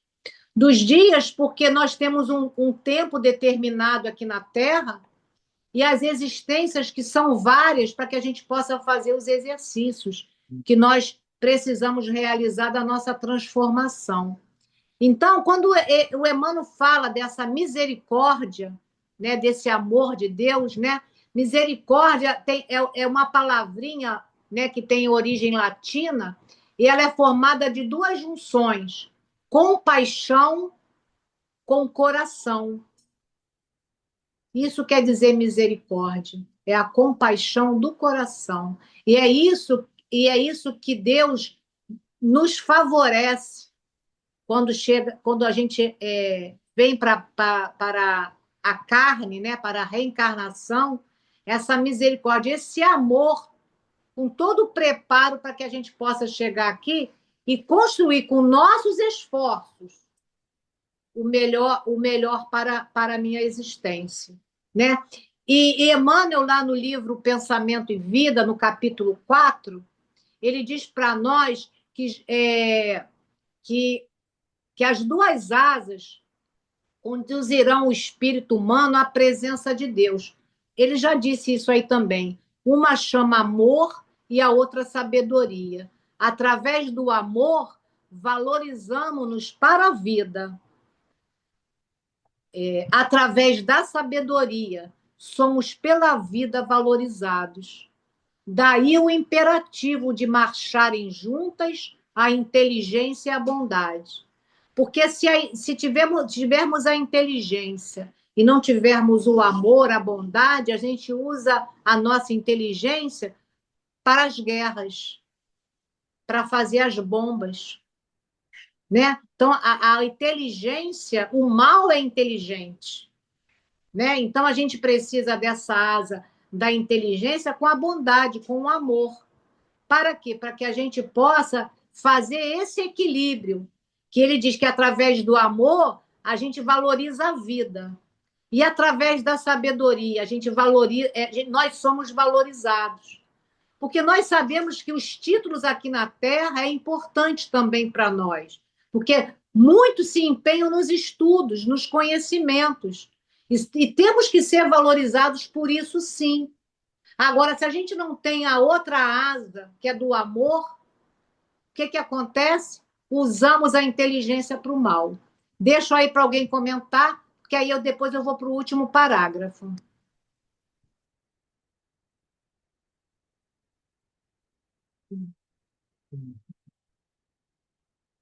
Dos dias, porque nós temos um tempo determinado aqui na Terra, e as existências que são várias para que a gente possa fazer os exercícios que nós precisamos realizar da nossa transformação. Então, quando o Emmanuel fala dessa misericórdia, né, desse amor de Deus, né, misericórdia é uma palavrinha, né, que tem origem latina, e ela é formada de duas junções: compaixão com coração. Isso quer dizer misericórdia, é a compaixão do coração. E é isso que Deus nos favorece quando a gente vem para a carne, né, para a reencarnação, essa misericórdia, esse amor, com todo o preparo para que a gente possa chegar aqui e construir com nossos esforços o melhor para a minha existência, né? E Emmanuel, lá no livro Pensamento e Vida, no capítulo 4, ele diz para nós que as duas asas conduzirão o espírito humano à presença de Deus. Ele já disse isso aí também. Uma chama amor e a outra sabedoria. Através do amor, valorizamos-nos para a vida. Através da sabedoria, somos pela vida valorizados. Daí o imperativo de marcharem juntas a inteligência e a bondade. Porque se tivermos a inteligência e não tivermos o amor, a bondade, a gente usa a nossa inteligência para as guerras, para fazer as bombas, né? Então, a inteligência, o mal é inteligente, né? Então, a gente precisa dessa asa da inteligência com a bondade, com o amor. Para quê? Para que a gente possa fazer esse equilíbrio, que ele diz que através do amor a gente valoriza a vida. E através da sabedoria, a gente valoriza, nós somos valorizados. Porque nós sabemos que os títulos aqui na Terra é importante também para nós. Porque muitos se empenham nos estudos, nos conhecimentos. E temos que ser valorizados por isso, sim. Agora, se a gente não tem a outra asa, que é do amor, o que acontece? Usamos a inteligência para o mal. Deixo aí para alguém comentar, porque aí depois eu vou para o último parágrafo.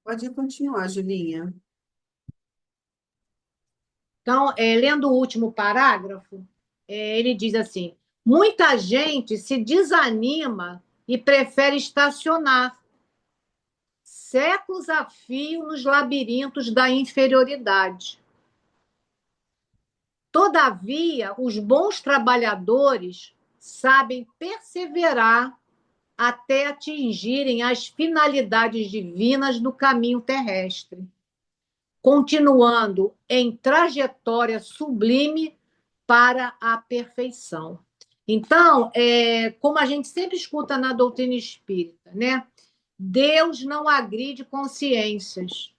Pode continuar, Julinha. Então, lendo o último parágrafo, ele diz assim: muita gente se desanima e prefere estacionar séculos a fio nos labirintos da inferioridade. Todavia, os bons trabalhadores sabem perseverar até atingirem as finalidades divinas do caminho terrestre, continuando em trajetória sublime para a perfeição. Então, como a gente sempre escuta na doutrina espírita, né? Deus não agride consciências.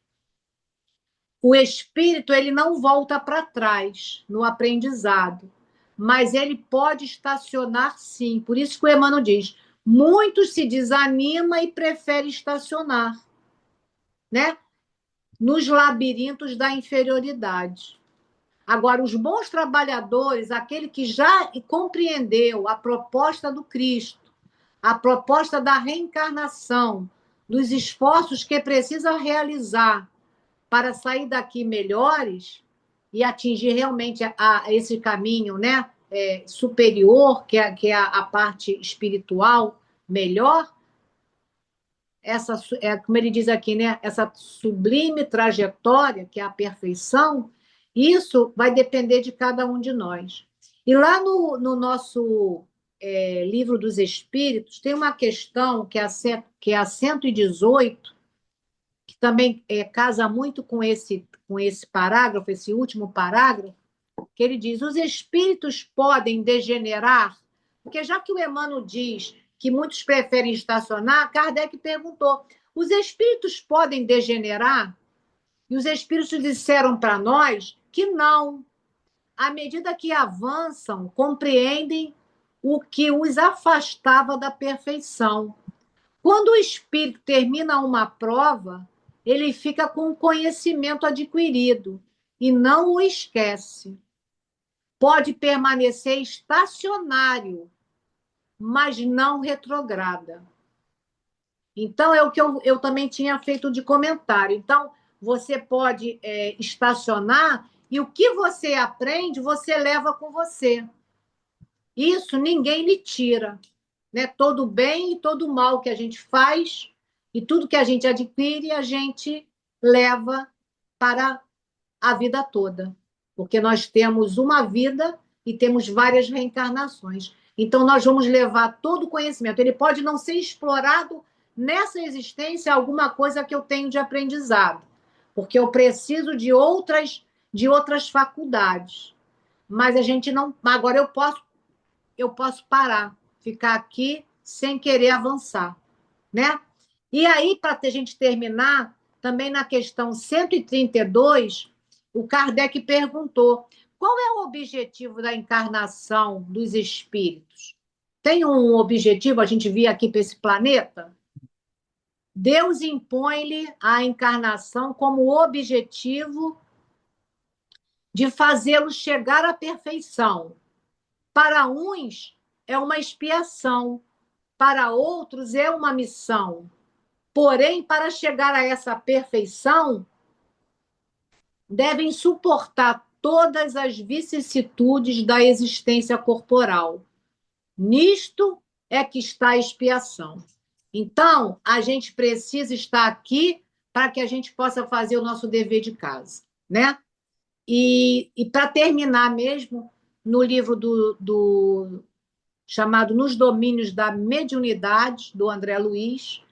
O espírito ele não volta para trás no aprendizado, mas ele pode estacionar sim. Por isso que o Emmanuel diz: muitos se desanimam e preferem estacionar, né? Nos labirintos da inferioridade. Agora, os bons trabalhadores, aquele que já compreendeu a proposta do Cristo, a proposta da reencarnação, dos esforços que precisa realizar para sair daqui melhores e atingir realmente esse caminho, né, superior, que é a parte espiritual melhor, como ele diz aqui, né, essa sublime trajetória, que é a perfeição, isso vai depender de cada um de nós. E lá no nosso Livro dos Espíritos, tem uma questão que é a 118, que também casa muito com esse parágrafo, esse último parágrafo, que ele diz: os espíritos podem degenerar? Porque já que o Emmanuel diz que muitos preferem estacionar, Kardec perguntou: os espíritos podem degenerar? E os espíritos disseram para nós que não. À medida que avançam, compreendem o que os afastava da perfeição. Quando o espírito termina uma prova, ele fica com o conhecimento adquirido e não o esquece. Pode permanecer estacionário, mas não retrograda. Então, é o que eu também tinha feito de comentário. Então, você pode estacionar e o que você aprende, você leva com você. Isso ninguém lhe tira, né? Todo o bem e todo o mal que a gente faz e tudo que a gente adquire, a gente leva para a vida toda. Porque nós temos uma vida e temos várias reencarnações. Então, nós vamos levar todo o conhecimento. Ele pode não ser explorado nessa existência, alguma coisa que eu tenho de aprendizado, porque eu preciso de outras faculdades. Mas a gente não... Agora, eu posso parar, ficar aqui sem querer avançar, né? E aí, para a gente terminar, também na questão 132, o Kardec perguntou: qual é o objetivo da encarnação dos espíritos? Tem um objetivo a gente vir aqui para esse planeta? Deus impõe-lhe a encarnação como objetivo de fazê-lo chegar à perfeição. Para uns é uma expiação, para outros é uma missão. Porém, para chegar a essa perfeição, devem suportar todas as vicissitudes da existência corporal. Nisto é que está a expiação. Então, a gente precisa estar aqui para que a gente possa fazer o nosso dever de casa, né? E para terminar mesmo, no livro chamado Nos Domínios da Mediunidade, do André Luiz,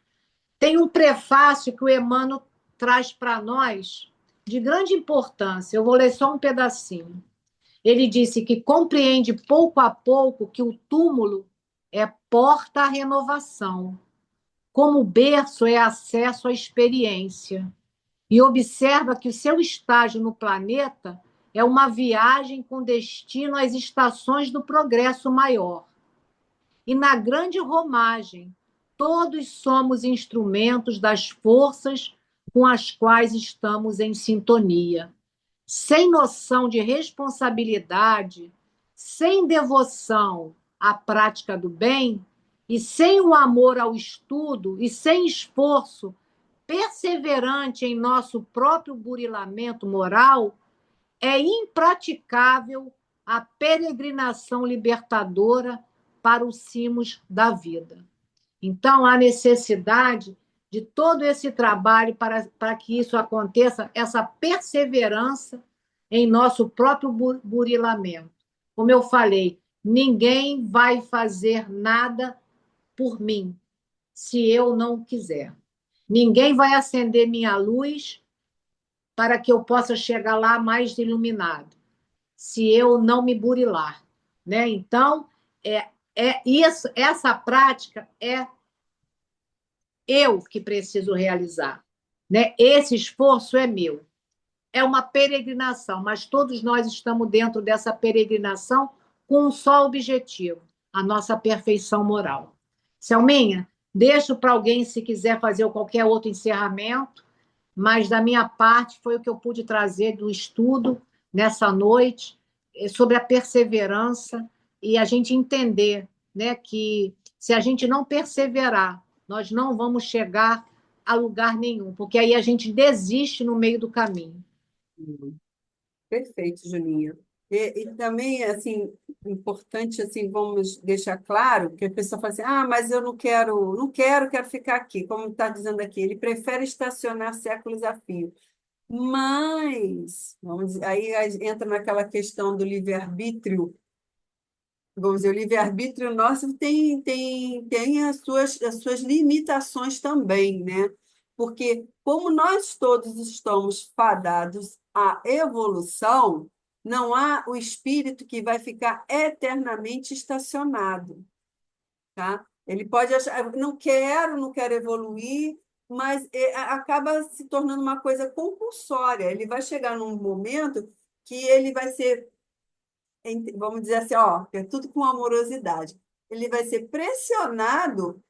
tem um prefácio que o Emmanuel traz para nós de grande importância. Eu vou ler só um pedacinho. Ele disse que compreende pouco a pouco que o túmulo é porta à renovação, como o berço é acesso à experiência, e observa que o seu estágio no planeta é uma viagem com destino às estações do progresso maior. E na grande romagem, todos somos instrumentos das forças com as quais estamos em sintonia. Sem noção de responsabilidade, sem devoção à prática do bem, e sem o amor ao estudo, e sem esforço perseverante em nosso próprio burilamento moral, é impraticável a peregrinação libertadora para os cimos da vida. Então, há necessidade de todo esse trabalho para que isso aconteça, essa perseverança em nosso próprio burilamento. Como eu falei, ninguém vai fazer nada por mim, se eu não quiser. Ninguém vai acender minha luz para que eu possa chegar lá mais iluminado, se eu não me burilar, né? Então, essa prática é eu que preciso realizar, né? Esse esforço é meu. É uma peregrinação, mas todos nós estamos dentro dessa peregrinação com um só objetivo, a nossa perfeição moral. Selminha, deixo para alguém se quiser fazer qualquer outro encerramento, mas da minha parte foi o que eu pude trazer do estudo nessa noite sobre a perseverança e a gente entender, né, que se a gente não perseverar, nós não vamos chegar a lugar nenhum, porque aí a gente desiste no meio do caminho. Perfeito, Julinha. E também, assim, importante, assim, vamos deixar claro que a pessoa fala assim, ah, mas eu quero ficar aqui, como está dizendo aqui, ele prefere estacionar séculos a fio. Mas, vamos dizer, aí entra naquela questão do livre-arbítrio. Vamos dizer, o livre-arbítrio nosso tem as suas limitações também, né? Porque, como nós todos estamos fadados à evolução, não há o espírito que vai ficar eternamente estacionado, tá? Ele pode achar, não quero evoluir, mas acaba se tornando uma coisa compulsória. Ele vai chegar num momento que ele vai ser, vamos dizer assim, ó, é tudo com amorosidade. Ele vai ser pressionado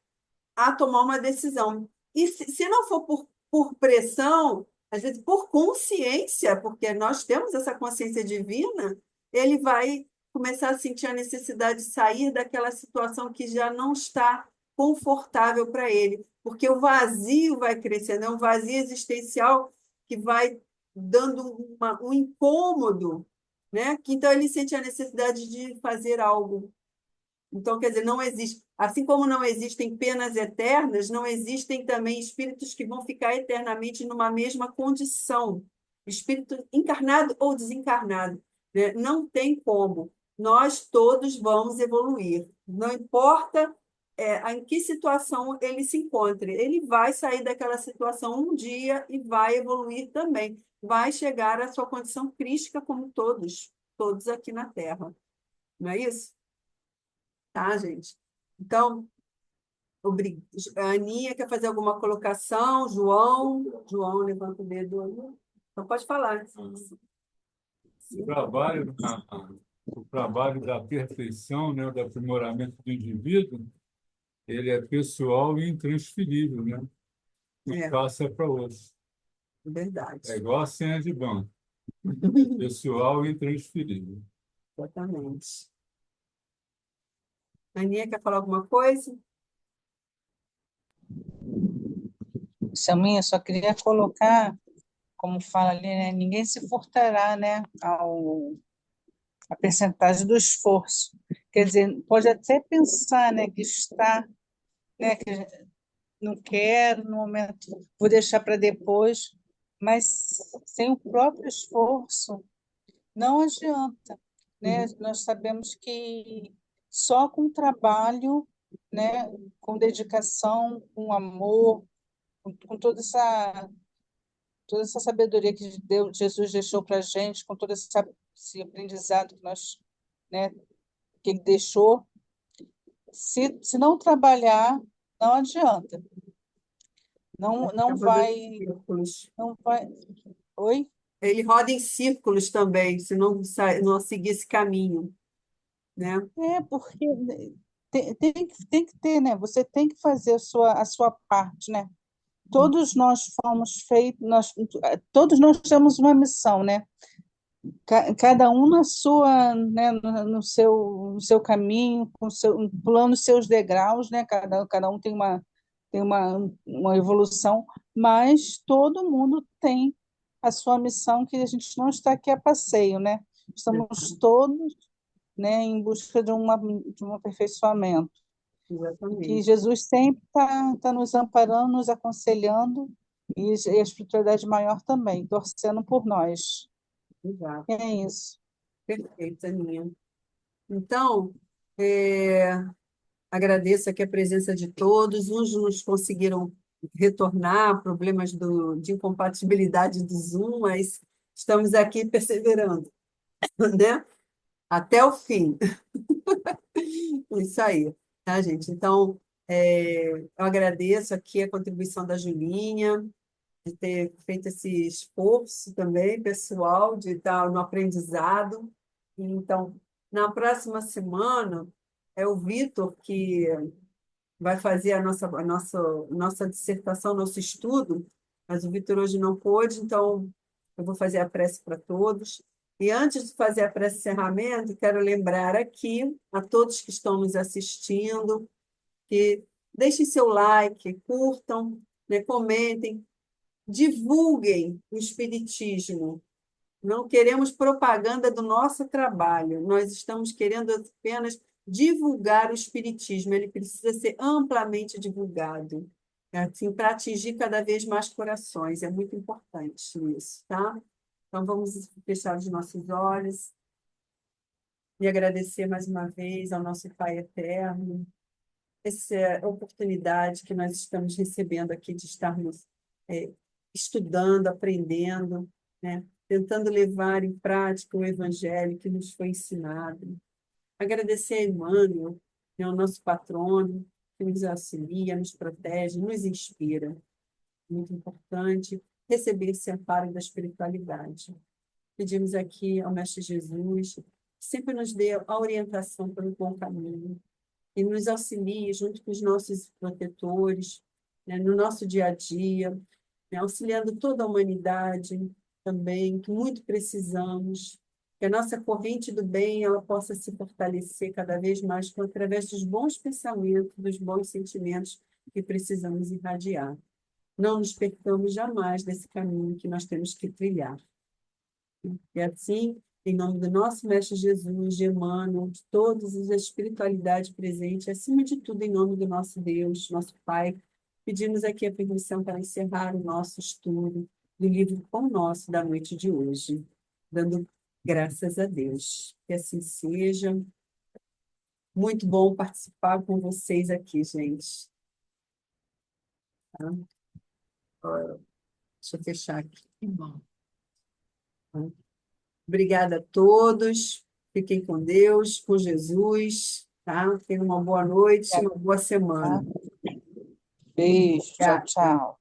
a tomar uma decisão. E se não for por pressão, às vezes por consciência, porque nós temos essa consciência divina, ele vai começar a sentir a necessidade de sair daquela situação que já não está confortável para ele, porque o vazio vai crescendo, é um vazio existencial que vai dando um incômodo, né? Então ele sente a necessidade de fazer algo. Então, quer dizer, não existe, assim como não existem penas eternas, não existem também espíritos que vão ficar eternamente numa mesma condição, espírito encarnado ou desencarnado, né? Não tem como. Nós todos vamos evoluir. Não importa em que situação ele se encontre, ele vai sair daquela situação um dia e vai evoluir também. Vai chegar à sua condição crística como todos aqui na Terra. Não é isso? Tá, gente? Então, a Aninha quer fazer alguma colocação? João, levanta o dedo aí. Então, pode falar. O trabalho da perfeição, né, do aprimoramento do indivíduo, ele é pessoal e intransferível, né? e É, passa para outro. verdade. É igual a senha de banco, pessoal e intransferível. Exatamente. Aninha, quer falar alguma coisa? Saminha, só queria colocar, como fala ali, né, ninguém se furtará, né, a percentagem do esforço. Quer dizer, pode até pensar, né, que está, né, que não quero no momento, vou deixar para depois, mas sem o próprio esforço não adianta, né? Uhum. Nós sabemos que só com trabalho, né, com dedicação, com amor, com toda essa sabedoria que Jesus deixou para a gente, com todo esse aprendizado que nós, né, que ele deixou, se não trabalhar, não adianta. Não, não Acaba dando vai, círculos. não vai. Oi? Ele roda em círculos também, se não, não seguir esse caminho, né? É, porque tem que ter, né? Você tem que fazer a sua parte, né? Todos nós fomos feitos, todos nós temos uma missão, né? Cada um na sua, né, no seu caminho, pulando os seus degraus, né? Cada um tem uma evolução, mas todo mundo tem a sua missão, que a gente não está aqui a passeio, né? Estamos todos, né, em busca de um aperfeiçoamento. E que Exatamente. Jesus sempre tá nos amparando, nos aconselhando, e a espiritualidade maior também, torcendo por nós. Exato. É isso. Perfeito, Aninha. Então, é, agradeço aqui a presença de todos. Uns nos conseguiram retornar, problemas de incompatibilidade do Zoom, mas estamos aqui perseverando, né? Até o fim. Isso aí, tá, gente? Então, eu agradeço aqui a contribuição da Julinha, de ter feito esse esforço também, pessoal, de estar no aprendizado. Então, na próxima semana, é o Vitor que vai fazer a nossa dissertação, nosso estudo, mas o Vitor hoje não pôde, então eu vou fazer a prece para todos. E antes de fazer a prece de encerramento, quero lembrar aqui a todos que estão nos assistindo que deixem seu like, curtam, né, comentem, divulguem o Espiritismo. Não queremos propaganda do nosso trabalho, nós estamos querendo apenas divulgar o Espiritismo, ele precisa ser amplamente divulgado, assim, para atingir cada vez mais corações, é muito importante isso, tá? Então, vamos fechar os nossos olhos e agradecer mais uma vez ao nosso Pai Eterno, essa oportunidade que nós estamos recebendo aqui de estarmos é, estudando, aprendendo, né? Tentando levar em prática o Evangelho que nos foi ensinado. Agradecer a Emmanuel, né, o nosso patrono, que nos auxilia, nos protege, nos inspira. Muito importante receber esse amparo da espiritualidade. Pedimos aqui ao Mestre Jesus que sempre nos dê a orientação pelo bom caminho, e nos auxilie junto com os nossos protetores, né, no nosso dia a dia, né, auxiliando toda a humanidade também, que muito precisamos, que a nossa corrente do bem ela possa se fortalecer cada vez mais através dos bons pensamentos, dos bons sentimentos que precisamos irradiar. Não nos percamos jamais desse caminho que nós temos que trilhar. E assim, em nome do nosso Mestre Jesus, de Emmanuel, de todas as espiritualidades presentes, acima de tudo, em nome do nosso Deus, nosso Pai, pedimos aqui a permissão para encerrar o nosso estudo do livro Pão Nosso da noite de hoje, dando graças a Deus. Que assim seja. Muito bom participar com vocês aqui, gente. Tá? Deixa eu fechar aqui. Que bom. Obrigada a todos. Fiquem com Deus, com Jesus, tá? Tenham uma boa noite, uma boa Tá? semana. Beijo, tchau, Obrigada. tchau.